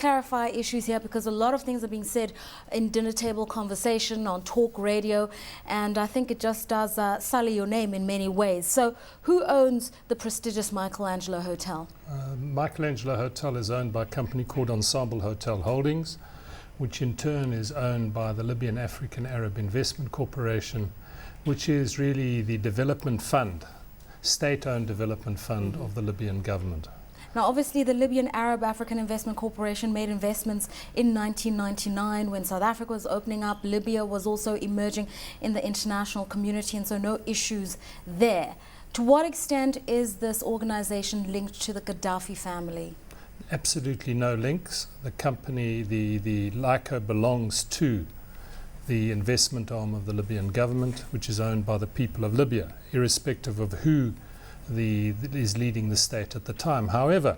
clarify issues here, because a lot of things are being said in dinner table conversation, on talk radio, and I think it just does sully your name in many ways. So who owns the prestigious Michelangelo Hotel? Michelangelo Hotel is owned by a company called Ensemble Hotel Holdings, which in turn is owned by the Libyan African Arab Investment Corporation, which is really the development fund, state-owned development fund of the Libyan government. Now, obviously, the Libyan Arab African Investment Corporation made investments in 1999 when South Africa was opening up. Libya was also emerging in the international community, and so no issues there. To what extent is this organization linked to the Gaddafi family? Absolutely no links. The company, the LICO, belongs to the investment arm of the Libyan government, which is owned by the people of Libya, irrespective of who is leading the state at the time. However,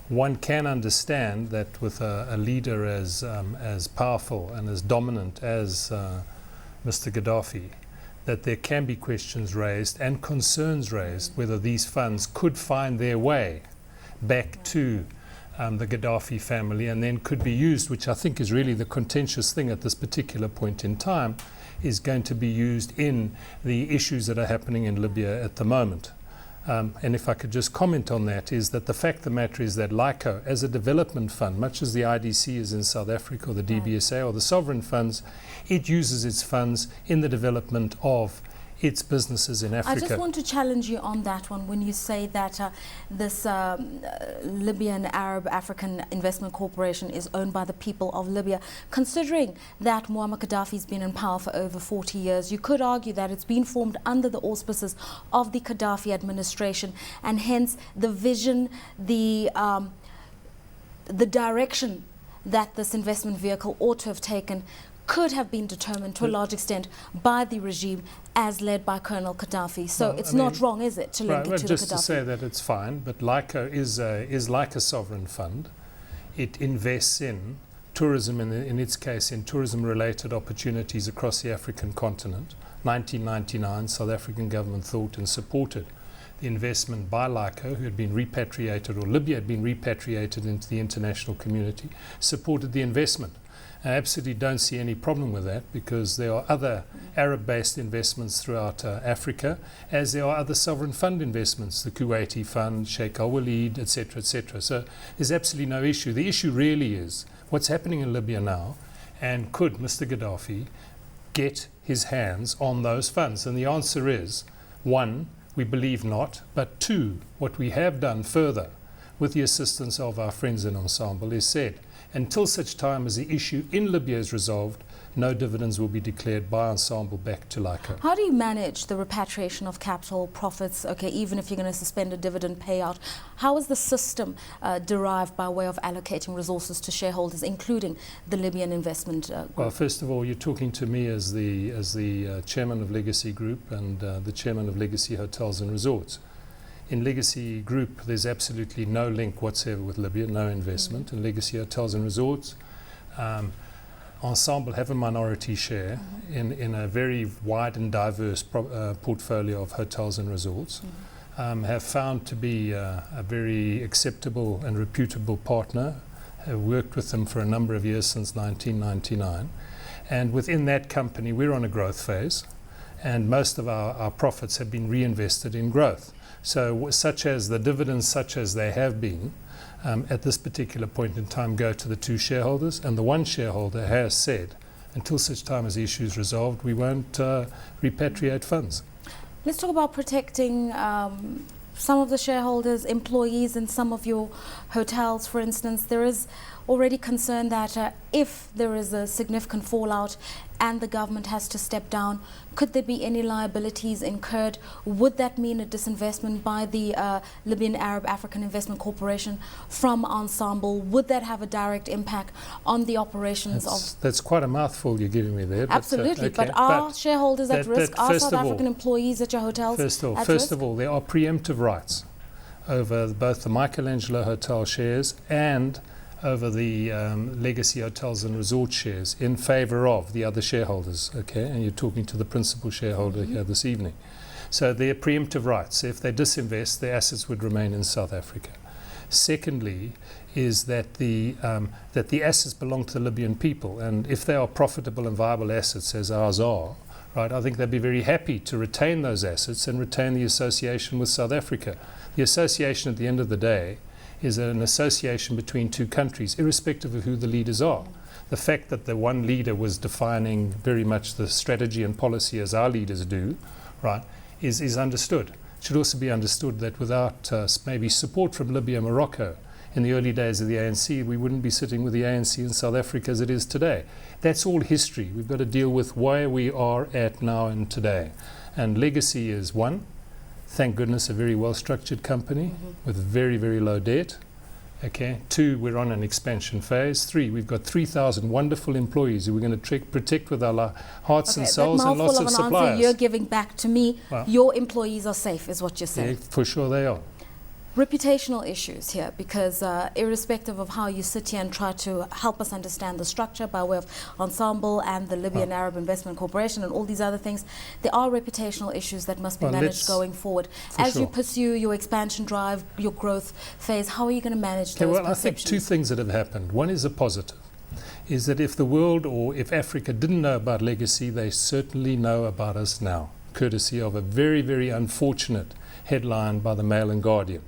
one can understand that with a leader as powerful and as dominant as Mr. Gaddafi, that there can be questions raised and concerns raised whether these funds could find their way back to the Gaddafi family and then could be used, which I think is really the contentious thing at this particular point in time, is going to be used in the issues that are happening in Libya at the moment. And if I could just comment on that, is that the fact of the matter is that LICO, as a development fund, much as the IDC is in South Africa or the DBSA or the sovereign funds, it uses its funds in the development of its businesses in Africa. I just want to challenge you on that one when you say that this Libyan Arab African Investment Corporation is owned by the people of Libya. Considering that Muammar Gaddafi has been in power for over 40 years, you could argue that it's been formed under the auspices of the Gaddafi administration, and hence the vision, the direction that this investment vehicle ought to have taken could have been determined to a large extent by the regime as led by Colonel Gaddafi. So it's not wrong, is it, to link it to the Gaddafi? Just to say that it's fine, but LICO is like a sovereign fund. It invests in tourism, in its case, in tourism-related opportunities across the African continent. 1999, South African government thought and supported the investment by LICO, who had been repatriated, or Libya had been repatriated into the international community, supported the investment. I absolutely don't see any problem with that, because there are other Arab-based investments throughout Africa, as there are other sovereign fund investments, the Kuwaiti Fund, Sheikh Al Walid, etc., etc. So there's absolutely no issue. The issue really is what's happening in Libya now, and could Mr. Gaddafi get his hands on those funds? And the answer is, one, we believe not, but two, what we have done further with the assistance of our friends in Ensemble is said, until such time as the issue in Libya is resolved, no dividends will be declared by Ensemble back to LICO. How do you manage the repatriation of capital profits, okay, even if you're going to suspend a dividend payout? How is the system derived by way of allocating resources to shareholders, including the Libyan investment group? Well, first of all, you're talking to me as the chairman of Legacy Group and the chairman of Legacy Hotels and Resorts. In Legacy Group, there's absolutely no link whatsoever with Libya, no investment. In Legacy Hotels and Resorts, Ensemble have a minority share in a very wide and diverse portfolio of hotels and resorts, have found to be a very acceptable and reputable partner, have worked with them for a number of years since 1999. And within that company, we're on a growth phase, and most of our profits have been reinvested in growth. So such as the dividends, such as they have been, at this particular point in time, go to the two shareholders, and the one shareholder has said, until such time as the issue is resolved, we won't repatriate funds. Let's talk about protecting some of the shareholders, employees in some of your hotels, for instance. There is already concern that if there is a significant fallout and the government has to step down, could there be any liabilities incurred? Would that mean a disinvestment by the Libyan Arab African Investment Corporation from Ensemble? Would that have a direct impact on the operations That's quite a mouthful you're giving me there. Absolutely, but are shareholders at risk? Are South African employees at your hotels at risk? First of all, there are preemptive rights over both the Michelangelo Hotel shares and over the Legacy Hotels and Resort shares in favour of the other shareholders, okay? And you're talking to the principal shareholder here this evening. So they're preemptive rights. If they disinvest, their assets would remain in South Africa. Secondly, is that the assets belong to the Libyan people, and if they are profitable and viable assets, as ours are, right, I think they'd be very happy to retain those assets and retain the association with South Africa. The association, at the end of the day, is an association between two countries, irrespective of who the leaders are. The fact that the one leader was defining very much the strategy and policy as our leaders do, right, is understood. It should also be understood that without maybe support from Libya, Morocco, in the early days of the ANC, we wouldn't be sitting with the ANC in South Africa as it is today. That's all history. We've got to deal with where we are at now and today. And legacy is one, thank goodness, a very well-structured company with very, very low debt. Okay. 2, we're on an expansion phase. 3, we've got 3,000 wonderful employees who we're going to protect with our hearts and souls, and lots of suppliers. Answer you're giving back to me. Well, your employees are safe, is what you're saying. Yeah, for sure they are. Reputational issues here, because irrespective of how you sit here and try to help us understand the structure by way of Ensemble and the Libyan Arab Investment Corporation and all these other things, there are reputational issues that must be managed going forward. As you pursue your expansion drive, your growth phase, how are you going to manage those perceptions? I think 2 things that have happened. One is a positive, is that if the world or if Africa didn't know about legacy, they certainly know about us now, courtesy of a very, very unfortunate headline by the Mail and Guardian,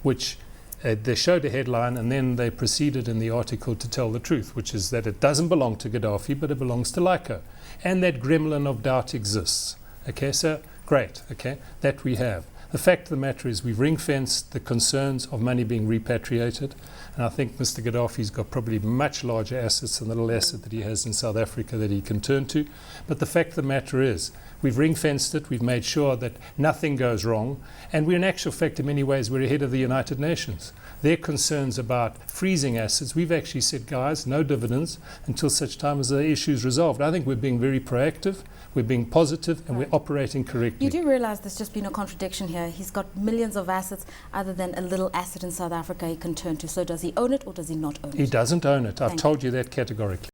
which they showed a headline and then they proceeded in the article to tell the truth, which is that it doesn't belong to Gaddafi, but it belongs to Lyco. And that gremlin of doubt exists. Okay, so great, okay, that we have. The fact of the matter is we've ring-fenced the concerns of money being repatriated, and I think Mr. Gaddafi's got probably much larger assets than the little asset that he has in South Africa that he can turn to. But the fact of the matter is we've ring-fenced it, we've made sure that nothing goes wrong, and we're in actual fact in many ways we're ahead of the United Nations. Their concerns about freezing assets, we've actually said, guys, no dividends until such time as the issue is resolved. I think we're being very proactive, we're being positive, and we're operating correctly. You do realize there's just been a contradiction here. He's got millions of assets other than a little asset in South Africa he can turn to. So does he own it or does he not own it? He doesn't own it. I've told you that categorically.